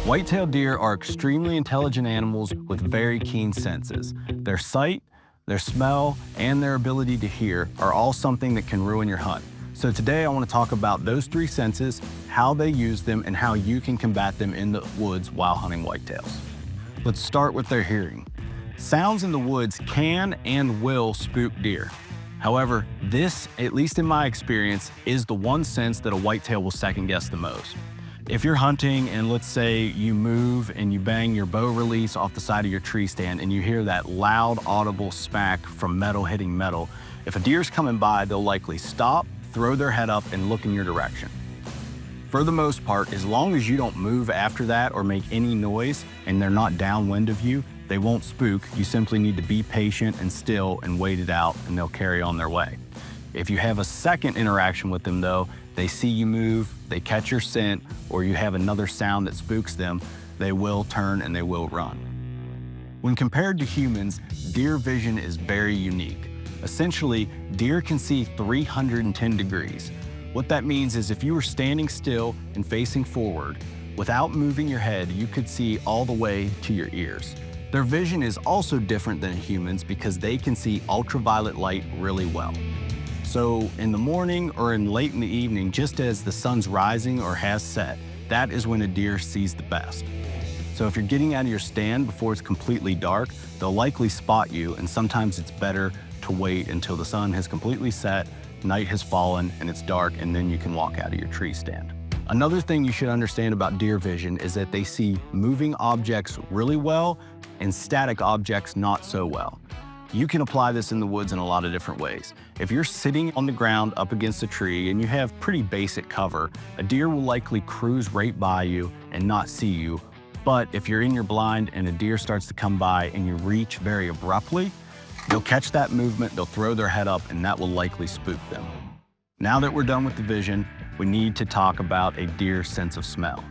White-tailed deer are extremely intelligent animals with very keen senses. Their sight, their smell, and their ability to hear are all something that can ruin your hunt. So today I want to talk about those three senses, how they use them, and how you can combat them in the woods while hunting whitetails. Let's start with their hearing. Sounds in the woods can and will spook deer. However, this, at least in my experience, is the one sense that a whitetail will second guess the most. If you're hunting and let's say you move and you bang your bow release off the side of your tree stand and you hear that loud audible smack from metal hitting metal, if a deer's coming by, they'll likely stop, throw their head up, and look in your direction. For the most part, as long as you don't move after that or make any noise and they're not downwind of you, they won't spook. You simply need to be patient and still and wait it out, and they'll carry on their way. If you have a second interaction with them though, they see you move, they catch your scent, or you have another sound that spooks them, they will turn and they will run. When compared to humans, deer vision is very unique. Essentially, deer can see 310 degrees. What that means is if you were standing still and facing forward, without moving your head, you could see all the way to your ears. Their vision is also different than humans because they can see ultraviolet light really well. So in the morning or in late in the evening, just as the sun's rising or has set, that is when a deer sees the best. So if you're getting out of your stand before it's completely dark, they'll likely spot you, and sometimes it's better to wait until the sun has completely set, night has fallen, and it's dark, and then you can walk out of your tree stand. Another thing you should understand about deer vision is that they see moving objects really well and static objects not so well. You can apply this in the woods in a lot of different ways. If you're sitting on the ground up against a tree and you have pretty basic cover, a deer will likely cruise right by you and not see you. But if you're in your blind and a deer starts to come by and you reach very abruptly, they'll catch that movement, they'll throw their head up, and that will likely spook them. Now that we're done with the vision, we need to talk about a deer's sense of smell.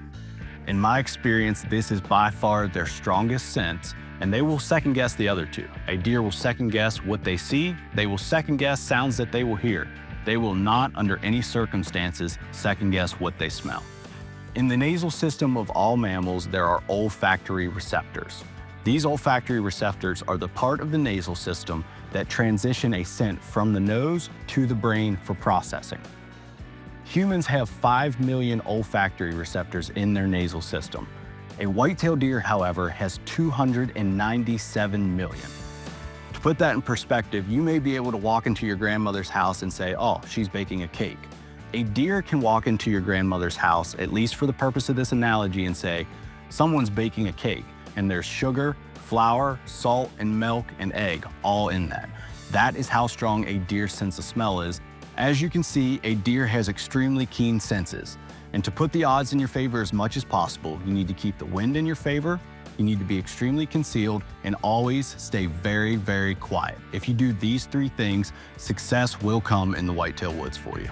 In my experience, this is by far their strongest sense, and they will second guess the other two. A deer will second guess what they see. They will second guess sounds that they will hear. They will not, under any circumstances, second guess what they smell. In the nasal system of all mammals, there are olfactory receptors. These olfactory receptors are the part of the nasal system that transition a scent from the nose to the brain for processing. Humans have 5 million olfactory receptors in their nasal system. A white-tailed deer, however, has 297 million. To put that in perspective, you may be able to walk into your grandmother's house and say, oh, she's baking a cake. A deer can walk into your grandmother's house, at least for the purpose of this analogy, and say, someone's baking a cake, and there's sugar, flour, salt, and milk, and egg all in that. That is how strong a deer's sense of smell is. As you can see, a deer has extremely keen senses. And to put the odds in your favor as much as possible, you need to keep the wind in your favor, you need to be extremely concealed, and always stay very, very quiet. If you do these three things, success will come in the whitetail woods for you.